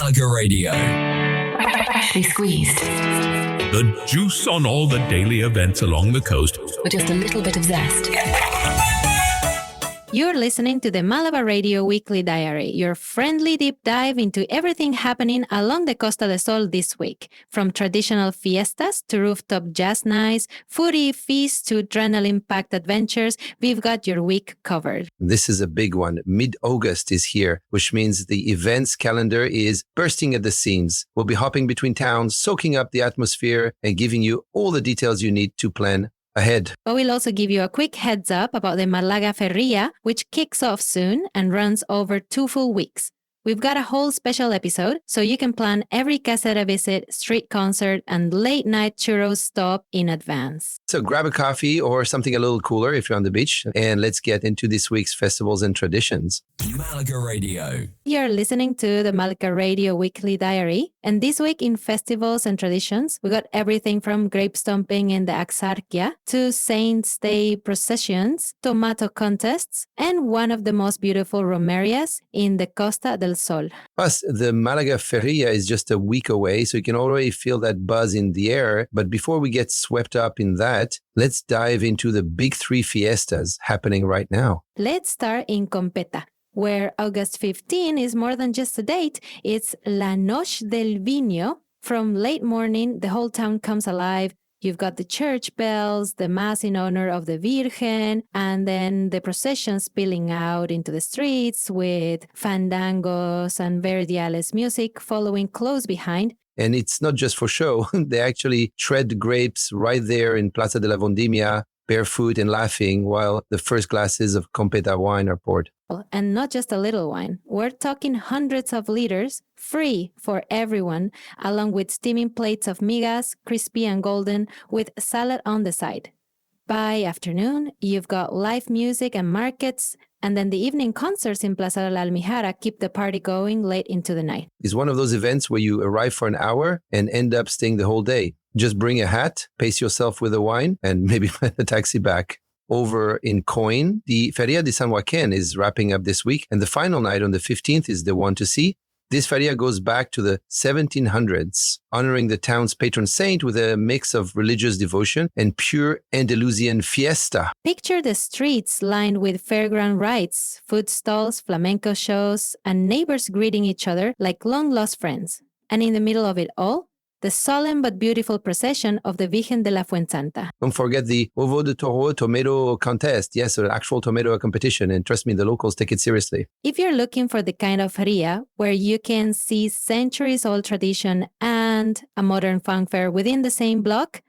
Malaga Radio. Freshly squeezed. The juice on all the daily events along the coast. With just a little bit of zest. You're listening to the Malaga Radio Weekly Diary, your friendly deep dive into everything happening along the Costa del Sol this week. From traditional fiestas to rooftop jazz nights, foodie feasts to adrenaline-packed adventures, we've got your week covered. This is a big one. Mid-August is here, which means the events calendar is bursting at the seams. We'll be hopping between towns, soaking up the atmosphere, and giving you all the details you need to plan ahead. But we'll also give you a quick heads up about the Malaga Feria, which kicks off soon and runs over 2 full weeks. We've got a whole special episode, so you can plan every caseta visit, street concert, and late-night churros stop in advance. So grab a coffee or something a little cooler if you're on the beach, and let's get into this week's festivals and traditions. Malaga Radio. You're listening to the Malaga Radio Weekly Diary, and this week in festivals and traditions, we got everything from grape stomping in the Axarquia to Saints' Day processions, tomato contests, and one of the most beautiful romerias in the Costa del Sol. Plus, the Malaga Feria is just a week away, so you can already feel that buzz in the air. But before we get swept up in that, let's dive into the big 3 fiestas happening right now. Let's start in Competa, where August 15 is more than just a date. It's La Noche del Vino. From late morning, the whole town comes alive. You've got the church bells, the mass in honor of the Virgen, and then the procession spilling out into the streets with fandangos and verdiales music following close behind. And it's not just for show. They actually shred grapes right there in Plaza de la Vendimia, barefoot and laughing while the first glasses of Competa wine are poured. And not just a little wine. We're talking hundreds of liters, free for everyone, along with steaming plates of migas, crispy and golden, with salad on the side. By afternoon, you've got live music and markets, and then the evening concerts in Plaza de la Almijara keep the party going late into the night. It's one of those events where you arrive for an hour and end up staying the whole day. Just bring a hat, pace yourself with a wine, and maybe find a taxi back. Over in Coín, the Feria de San Joaquín is wrapping up this week, and the final night on the 15th is the one to see. This feria goes back to the 1700s, honoring the town's patron saint with a mix of religious devotion and pure Andalusian fiesta. Picture the streets lined with fairground rides, food stalls, flamenco shows, and neighbors greeting each other like long-lost friends. And in the middle of it all, the solemn but beautiful procession of the Virgen de la Fuensanta. Don't forget the Ovo de Toro tomato contest. Yes, an actual tomato competition. And trust me, the locals take it seriously. If you're looking for the kind of feria where you can see centuries-old tradition and a modern fanfare within the same block,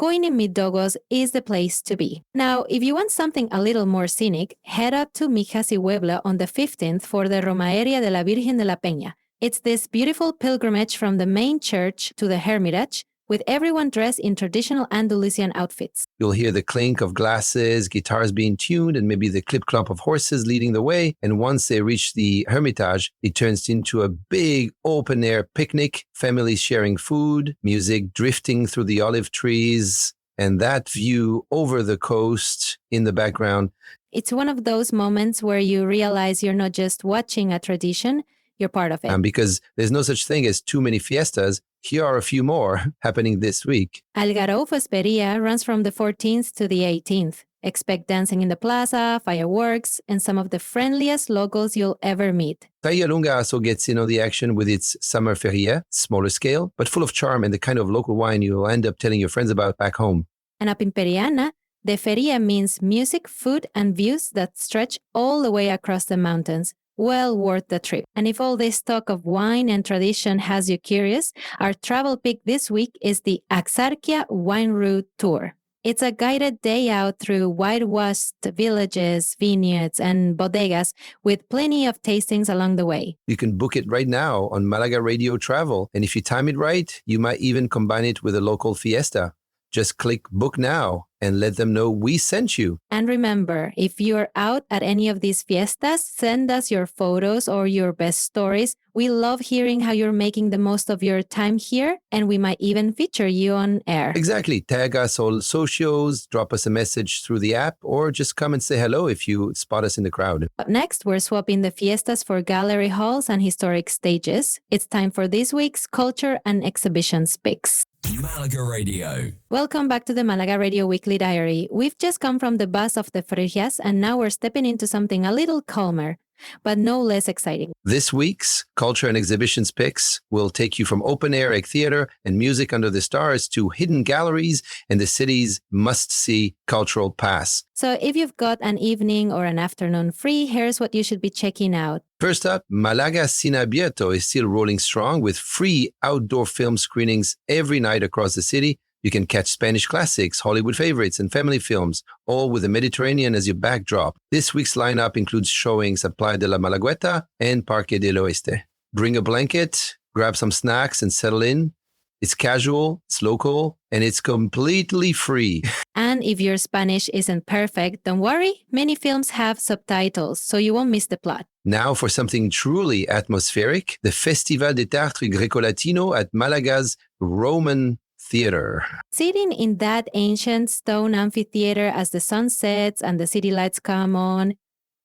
Coín in Mid-August is the place to be. Now, if you want something a little more scenic, head up to Mijas y Huebla on the 15th for the Romería de la Virgen de la Peña. It's this beautiful pilgrimage from the main church to the Hermitage, with everyone dressed in traditional Andalusian outfits. You'll hear the clink of glasses, guitars being tuned, and maybe the clip-clop of horses leading the way. And once they reach the Hermitage, it turns into a big open-air picnic, families sharing food, music drifting through the olive trees, and that view over the coast in the background. It's one of those moments where you realize you're not just watching a tradition, you're part of it. And because there's no such thing as too many fiestas, here are a few more happening this week. Algarrobo Feria runs from the 14th to the 18th. Expect dancing in the plaza, fireworks, and some of the friendliest locals you'll ever meet. Tayalunga also gets in on the action with its summer feria, smaller scale, but full of charm and the kind of local wine you'll end up telling your friends about back home. And up in Periana, the feria means music, food, and views that stretch all the way across the mountains. Well worth the trip. And if all this talk of wine and tradition has you curious, our travel pick this week is the Axarquia Wine Route Tour. It's a guided day out through whitewashed villages, vineyards, and bodegas with plenty of tastings along the way. You can book it right now on Malaga Radio Travel. And if you time it right, you might even combine it with a local fiesta. Just click book now and let them know we sent you. And remember, if you're out at any of these fiestas, send us your photos or your best stories. We love hearing how you're making the most of your time here, and we might even feature you on air. Exactly. Tag us on socials, drop us a message through the app, or just come and say hello if you spot us in the crowd. Up next, we're swapping the fiestas for gallery halls and historic stages. It's time for this week's Culture and Exhibitions Picks. Malaga Radio. Welcome back to the Malaga Radio Weekly Diary. We've just come from the buzz of the ferias, and now we're stepping into something a little calmer, but no less exciting. This week's Culture and Exhibitions Picks will take you from open-air theater and music under the stars to hidden galleries and the city's must-see cultural pass. So if you've got an evening or an afternoon free, here's what you should be checking out. First up, Malaga Cine Abierto is still rolling strong with free outdoor film screenings every night across the city. You can catch Spanish classics, Hollywood favorites, and family films, all with the Mediterranean as your backdrop. This week's lineup includes showings at Playa de la Malagueta and Parque del Oeste. Bring a blanket, grab some snacks, and settle in. It's casual, it's local, and it's completely free. And if your Spanish isn't perfect, don't worry. Many films have subtitles, so you won't miss the plot. Now for something truly atmospheric, the Festival de Théâtre Greco-Latino at Malaga's Roman Theater. Sitting in that ancient stone amphitheater as the sun sets and the city lights come on,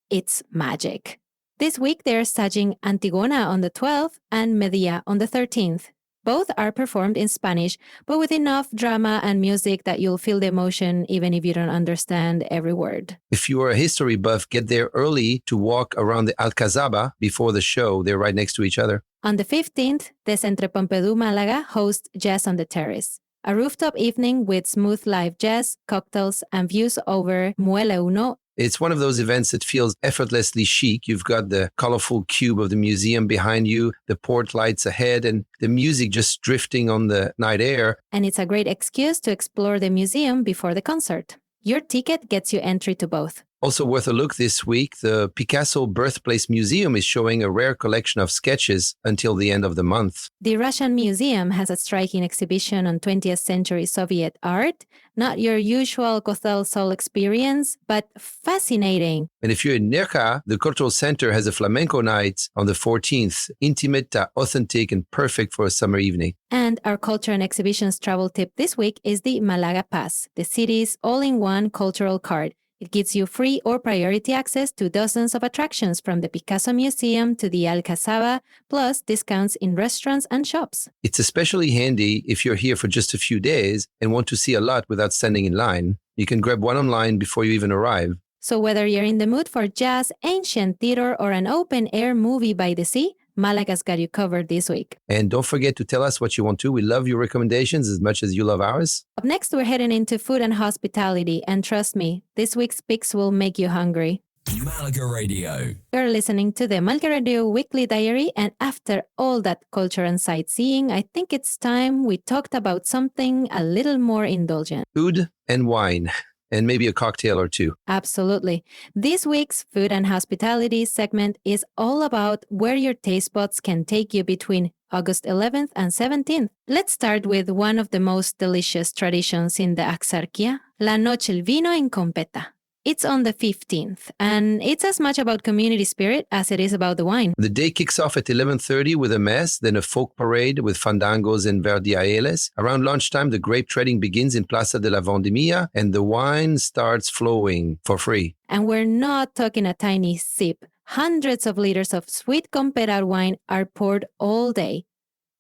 it's magic. This week they're staging Antigona on the 12th and Medea on the 13th. Both are performed in Spanish, but with enough drama and music that you'll feel the emotion even if you don't understand every word. If you are a history buff, get there early to walk around the Alcazaba before the show. They're right next to each other. On the 15th, the Centre Pompidou Malaga hosts Jazz on the Terrace, a rooftop evening with smooth live jazz, cocktails, and views over Muelle Uno. It's one of those events that feels effortlessly chic. You've got the colorful cube of the museum behind you, the port lights ahead, and the music just drifting on the night air. And it's a great excuse to explore the museum before the concert. Your ticket gets you entry to both. Also worth a look this week, the Picasso Birthplace Museum is showing a rare collection of sketches until the end of the month. The Russian Museum has a striking exhibition on 20th century Soviet art. Not your usual Costa del Sol experience, but fascinating. And if you're in Nerja, the Cultural Center has a flamenco night on the 14th, intimate, authentic, and perfect for a summer evening. And our Culture and Exhibitions travel tip this week is the Malaga Pass, the city's all-in-one cultural card. It gives you free or priority access to dozens of attractions from the Picasso Museum to the Alcazaba, plus discounts in restaurants and shops. It's especially handy if you're here for just a few days and want to see a lot without standing in line. You can grab one online before you even arrive. So whether you're in the mood for jazz, ancient theater, or an open-air movie by the sea, Malaga's got you covered this week. And don't forget to tell us what you want to. We love your recommendations as much as you love ours. Up next, we're heading into food and hospitality. And trust me, this week's picks will make you hungry. Malaga Radio. You're listening to the Malaga Radio Weekly Diary. And after all that culture and sightseeing, I think it's time we talked about something a little more indulgent. Food and wine. And maybe a cocktail or two. Absolutely. This week's Food and Hospitality segment is all about where your taste buds can take you between August 11th and 17th. Let's start with one of the most delicious traditions in the Axarquía, La Noche el Vino en Competa. It's on the 15th, and it's as much about community spirit as it is about the wine. The day kicks off at 11:30 with a mess, then a folk parade with fandangos and verdiaeles. Around lunchtime, the grape trading begins in Plaza de la Vendimia, and the wine starts flowing for free. And we're not talking a tiny sip. Hundreds of liters of sweet Competa wine are poured all day.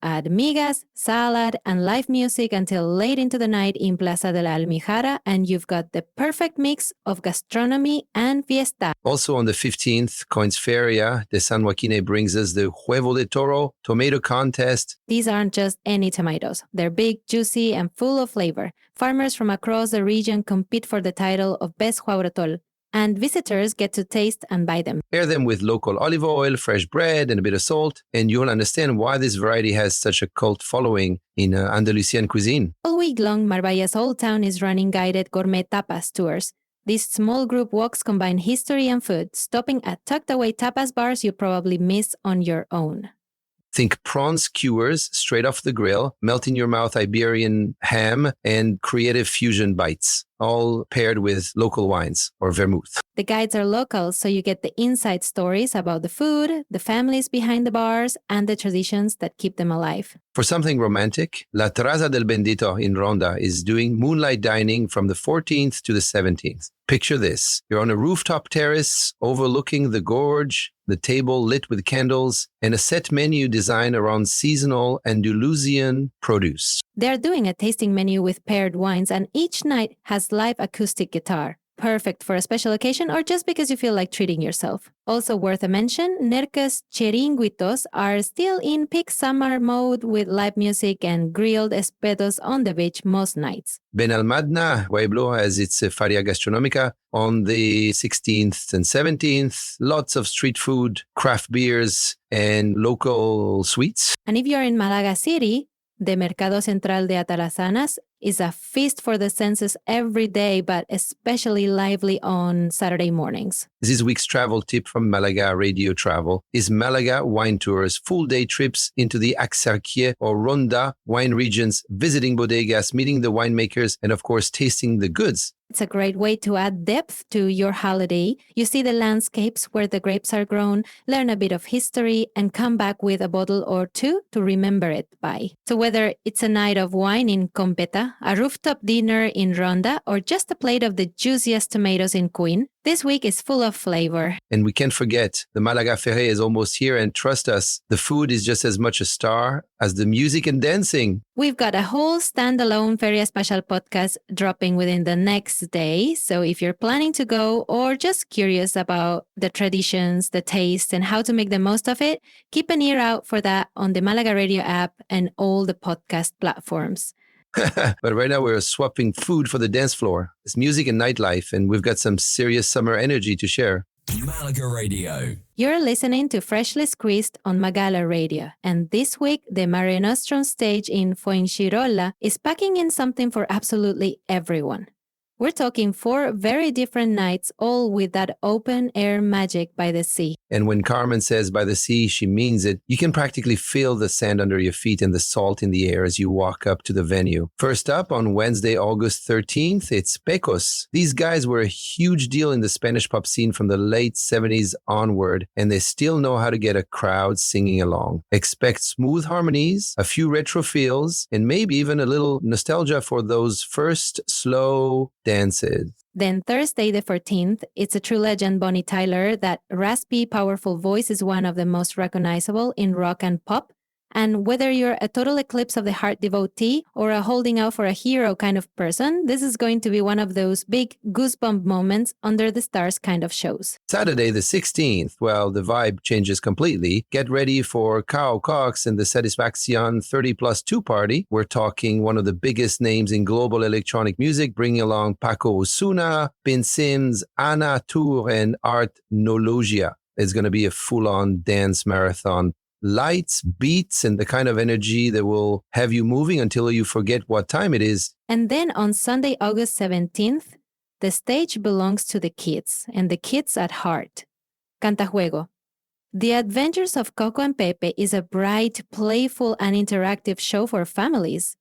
Add migas, salad, and live music until late into the night in Plaza de la Almijara, and you've got the perfect mix of gastronomy and fiesta. Also on the 15th, Coín's Feria de San Joaquín brings us the Huevo de Toro tomato contest. These aren't just any tomatoes. They're big, juicy, and full of flavor. Farmers from across the region compete for the title of Best Huaurotol, and visitors get to taste and buy them. Pair them with local olive oil, fresh bread, and a bit of salt, and you'll understand why this variety has such a cult following in Andalusian cuisine. All week long, Marbella's Old Town is running guided gourmet tapas tours. These small group walks combine history and food, stopping at tucked-away tapas bars you probably miss on your own. Think prawns skewers straight off the grill, melt in your mouth Iberian ham, and creative fusion bites. all paired with local wines or vermouth. The guides are local, so you get the inside stories about the food, the families behind the bars, and the traditions that keep them alive. For something romantic, La Terraza del Bendito in Ronda is doing moonlight dining from the 14th to the 17th. Picture this. You're on a rooftop terrace overlooking the gorge, the table lit with candles, and a set menu designed around seasonal Andalusian produce. They're doing a tasting menu with paired wines, and each night has live acoustic guitar. Perfect for a special occasion or just because you feel like treating yourself. Also worth a mention, Nerca's Chiringuitos are still in peak summer mode with live music and grilled espetos on the beach most nights. Benalmádena Pueblo has its Feria Gastronómica on the 16th and 17th. Lots of street food, craft beers, and local sweets. And if you're in Malaga City, the Mercado Central de Atarazanas is a feast for the senses every day, but especially lively on Saturday mornings. This week's travel tip from Malaga Radio Travel is Malaga Wine Tours, full-day trips into the Axarquía or Ronda wine regions, visiting bodegas, meeting the winemakers, and of course, tasting the goods. It's a great way to add depth to your holiday. You see the landscapes where the grapes are grown, learn a bit of history, and come back with a bottle or two to remember it by. So whether it's a night of wine in Competa, a rooftop dinner in Ronda, or just a plate of the juiciest tomatoes in Coín, this week is full of flavor. And we can't forget, the Málaga Feria is almost here, and trust us, the food is just as much a star as the music and dancing. We've got a whole standalone Feria Special podcast dropping within the next day. So if you're planning to go or just curious about the traditions, the taste, and how to make the most of it, keep an ear out for that on the Málaga Radio app and all the podcast platforms. But right now we're swapping food for the dance floor. It's music and nightlife, and we've got some serious summer energy to share. Málaga Radio. You're listening to Freshly Squeezed on Málaga Radio, and this week the Marenostrum stage in Fuengirola is packing in something for absolutely everyone. We're talking 4 very different nights, all with that open-air magic by the sea. And when Carmen says by the sea, she means it. You can practically feel the sand under your feet and the salt in the air as you walk up to the venue. First up, on Wednesday, August 13th, it's Pecos. These guys were a huge deal in the Spanish pop scene from the late 70s onward, and they still know how to get a crowd singing along. Expect smooth harmonies, a few retro feels, and maybe even a little nostalgia for those first slow dances. Then Thursday the 14th, it's a true legend, Bonnie Tyler. That raspy, powerful voice is one of the most recognizable in rock and pop. And whether you're a total eclipse of the heart devotee or a holding out for a hero kind of person, this is going to be one of those big goosebump moments under the stars kind of shows. Saturday the 16th, well, the vibe changes completely. Get ready for Kao Cox and the Satisfaction 30+2 party. We're talking one of the biggest names in global electronic music, bringing along Paco Osuna, Ben Sims, Anna Tour, and Art Nologia. It's going to be a full-on dance marathon. Lights, beats, and the kind of energy that will have you moving until you forget what time it is. And then on Sunday, August 17th, the stage belongs to the kids, and the kids at heart. Cantajuego. The Adventures of Coco and Pepe is a bright, playful, and interactive show for families.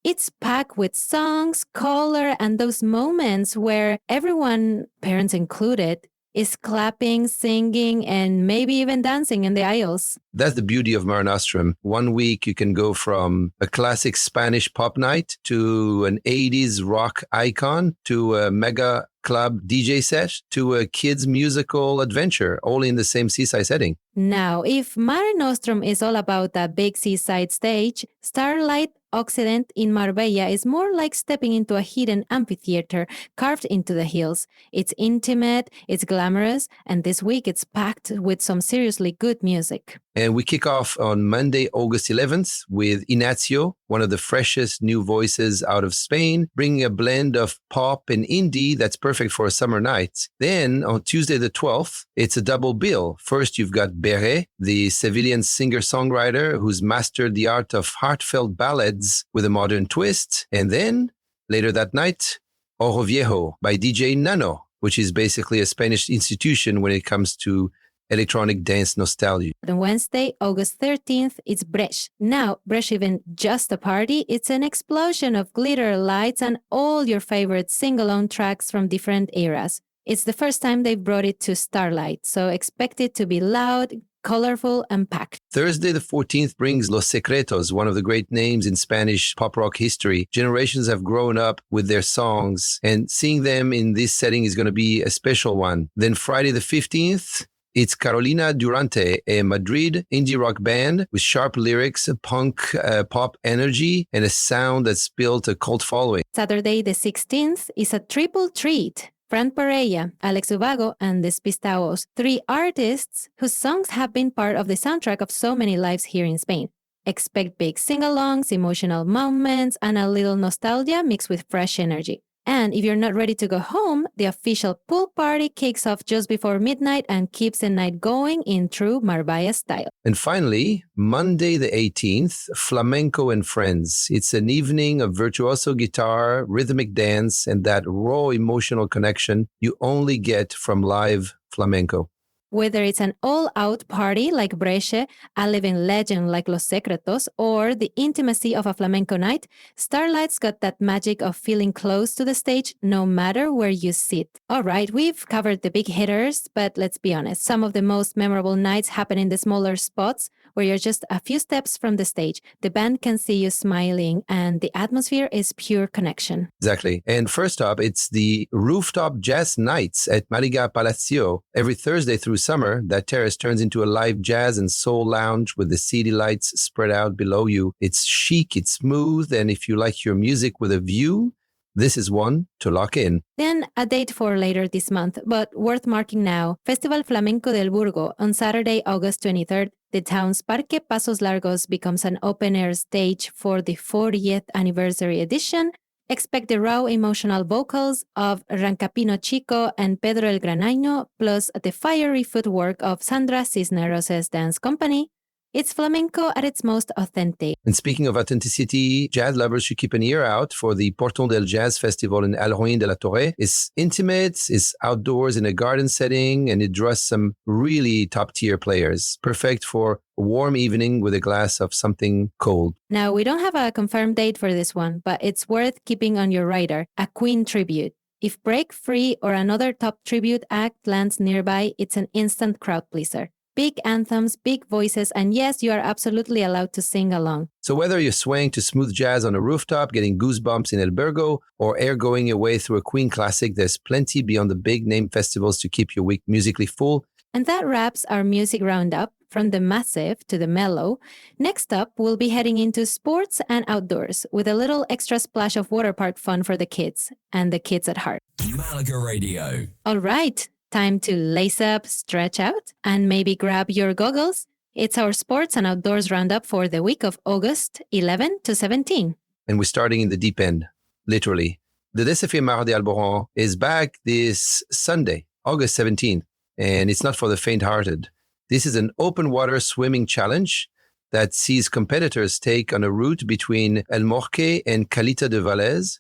It's packed with songs, color, and those moments where everyone, parents included, is clapping, singing, and maybe even dancing in the aisles. That's the beauty of Marenostrum. 1 week you can go from a classic Spanish pop night to an 80s rock icon to a mega club DJ set to a kids musical adventure, all in the same seaside setting. Now, if Marenostrum is all about that big seaside stage, Starlite Occident in Marbella is more like stepping into a hidden amphitheater carved into the hills. It's intimate, it's glamorous, and this week it's packed with some seriously good music. And we kick off on Monday, August 11th with Ignacio, one of the freshest new voices out of Spain, bringing a blend of pop and indie that's perfect for a summer night. Then on Tuesday the 12th, it's a double bill. First, you've got Beret, the Sevillian singer-songwriter who's mastered the art of heartfelt ballads with a modern twist. And then, later that night, Oro Viejo by DJ Nano, which is basically a Spanish institution when it comes to electronic dance nostalgia. On Wednesday, August 13th, it's Bresh. Now, Bresh isn't just a party, it's an explosion of glitter, lights, and all your favorite sing-along tracks from different eras. It's the first time they've brought it to Starlite, so expect it to be loud, colorful, and packed. Thursday the 14th brings Los Secretos, one of the great names in Spanish pop rock history. Generations have grown up with their songs, and seeing them in this setting is going to be a special one. Then Friday the 15th, it's Carolina Durante, a Madrid indie rock band with sharp lyrics, punk pop energy, and a sound that's built a cult following. Saturday the 16th is a triple treat. Fran Pareja, Alex Ubago, and Despistados, 3 artists whose songs have been part of the soundtrack of so many lives here in Spain. Expect big sing-alongs, emotional moments, and a little nostalgia mixed with fresh energy. And if you're not ready to go home, the official pool party kicks off just before midnight and keeps the night going in true Marbella style. And finally, Monday the 18th, Flamenco and Friends. It's an evening of virtuoso guitar, rhythmic dance, and that raw emotional connection you only get from live flamenco. Whether it's an all-out party like Breche, a living legend like Los Secretos, or the intimacy of a flamenco night, Starlight's got that magic of feeling close to the stage no matter where you sit. All right, we've covered the big hitters, but let's be honest, some of the most memorable nights happen in the smaller spots where you're just a few steps from the stage. The band can see you smiling, and the atmosphere is pure connection. Exactly. And first up, it's the rooftop jazz nights at Malaga Palacio. Every Thursday through summer, that terrace turns into a live jazz and soul lounge with the city lights spread out below you. It's chic, it's smooth, and if you like your music with a view, this is one to lock in. Then a date for later this month, but worth marking now. Festival Flamenco del Burgo on Saturday, August 23rd. The town's Parque Pasos Largos becomes an open-air stage for the 40th anniversary edition. Expect the raw emotional vocals of Rancapino Chico and Pedro el Granaño, plus the fiery footwork of Sandra Cisneros' dance company. It's flamenco at its most authentic. And speaking of authenticity, jazz lovers should keep an ear out for the Porton del Jazz Festival in El Ruin de la Torre. It's intimate, it's outdoors in a garden setting, and it draws some really top-tier players. Perfect for a warm evening with a glass of something cold. Now, we don't have a confirmed date for this one, but it's worth keeping on your radar. A Coín tribute. If Break Free or another top tribute act lands nearby, it's an instant crowd pleaser. Big anthems, big voices, and yes, you are absolutely allowed to sing along. So whether you're swaying to smooth jazz on a rooftop, getting goosebumps in El Burgo, or air-going your way through a Coín classic, there's plenty beyond the big-name festivals to keep your week musically full. And that wraps our music roundup, from the massive to the mellow. Next up, we'll be heading into sports and outdoors, with a little extra splash of water park fun for the kids, and the kids at heart. Malaga Radio. All right. Time to lace up, stretch out, and maybe grab your goggles. It's our sports and outdoors roundup for the week of August 11 to 17. And we're starting in the deep end, literally. The Desafío Mar de Alboran is back this Sunday, August 17th, and it's not for the faint-hearted. This is an open water swimming challenge that sees competitors take on a route between El Morque and Calita de Valles,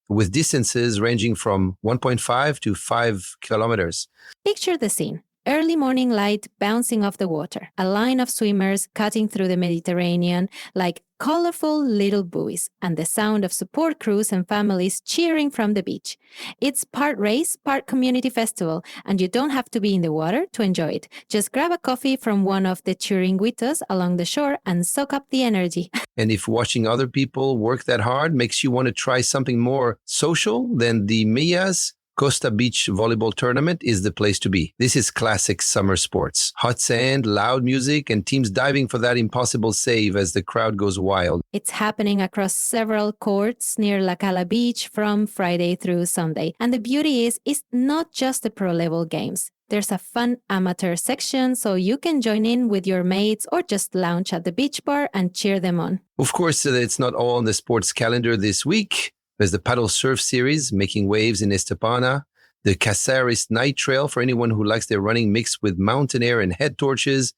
with distances ranging from 1.5 to 5 kilometers. Picture the scene. Early morning light bouncing off the water, a line of swimmers cutting through the Mediterranean like colorful little buoys, and the sound of support crews and families cheering from the beach. It's part race, part community festival, and you don't have to be in the water to enjoy it. Just grab a coffee from one of the chiringuitos along the shore and soak up the energy. And if watching other people work that hard makes you want to try something more social, then the Millas Costa Beach Volleyball Tournament is the place to be. This is classic summer sports. Hot sand, loud music, and teams diving for that impossible save as the crowd goes wild. It's happening across several courts near La Cala Beach from Friday through Sunday. And the beauty is, it's not just the pro-level games. There's a fun amateur section, so you can join in with your mates or just lounge at the beach bar and cheer them on. Of course, it's not all on the sports calendar this week. There's the paddle surf series, making waves in Estepona, the Caceres Night Trail for anyone who likes their running mixed with mountain air and head torches,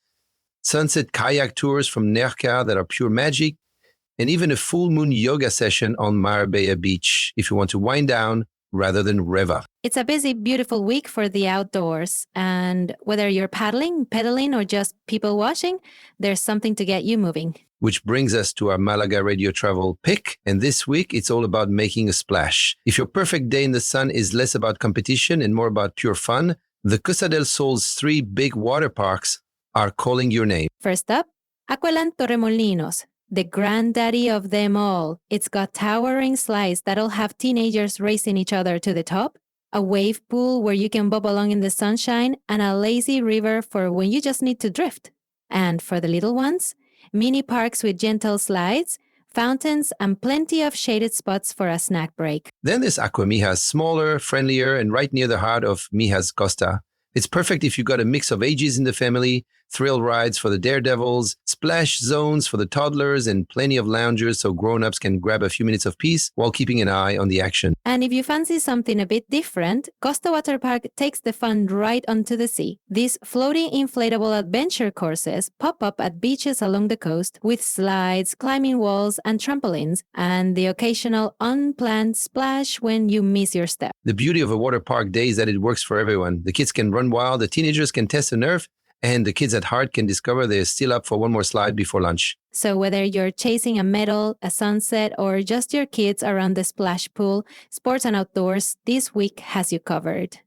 sunset kayak tours from Nerca that are pure magic, and even a full moon yoga session on Marbella Beach if you want to wind down rather than reva. It's a busy, beautiful week for the outdoors. And whether you're paddling, pedaling, or just people watching, there's something to get you moving. Which brings us to our Malaga Radio Travel pick. And this week, it's all about making a splash. If your perfect day in the sun is less about competition and more about pure fun, the Costa del Sol's 3 big water parks are calling your name. First up, Aqueland Torremolinos, the granddaddy of them all. It's got towering slides that'll have teenagers racing each other to the top, a wave pool where you can bob along in the sunshine, and a lazy river for when you just need to drift. And for the little ones, mini parks with gentle slides, fountains, and plenty of shaded spots for a snack break. Then there's Aqua Mijas, smaller, friendlier, and right near the heart of Mijas Costa. It's perfect if you've got a mix of ages in the family, thrill rides for the daredevils, splash zones for the toddlers, and plenty of loungers so grown-ups can grab a few minutes of peace while keeping an eye on the action. And if you fancy something a bit different, Costa Water Park takes the fun right onto the sea. These floating inflatable adventure courses pop up at beaches along the coast with slides, climbing walls, and trampolines, and the occasional unplanned splash when you miss your step. The beauty of a water park day is that it works for everyone. The kids can run wild, the teenagers can test a nerve, and the kids at heart can discover they're still up for one more slide before lunch. So whether you're chasing a medal, a sunset, or just your kids around the splash pool, Sports and Outdoors this week has you covered.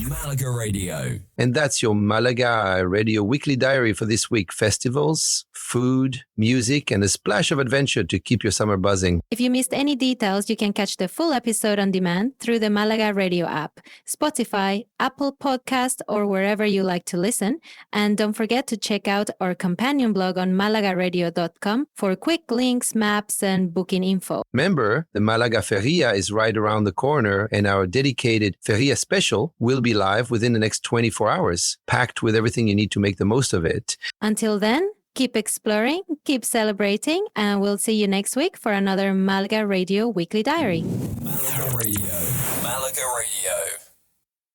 Malaga Radio. And that's your Malaga Radio Weekly Diary for this week. Festivals, food, music, and a splash of adventure to keep your summer buzzing. If you missed any details, you can catch the full episode on demand through the Malaga Radio app, Spotify, Apple Podcast, or wherever you like to listen. And don't forget to check out our companion blog on malagaradio.com for quick links, maps, and booking info. Remember, the Málaga Feria is right around the corner, and our dedicated Feria special will be live within the next 24 hours, packed with everything you need to make the most of it. Until then, keep exploring, keep celebrating, and we'll see you next week for another Malaga Radio Weekly Diary. Malaga Radio. Malaga Radio.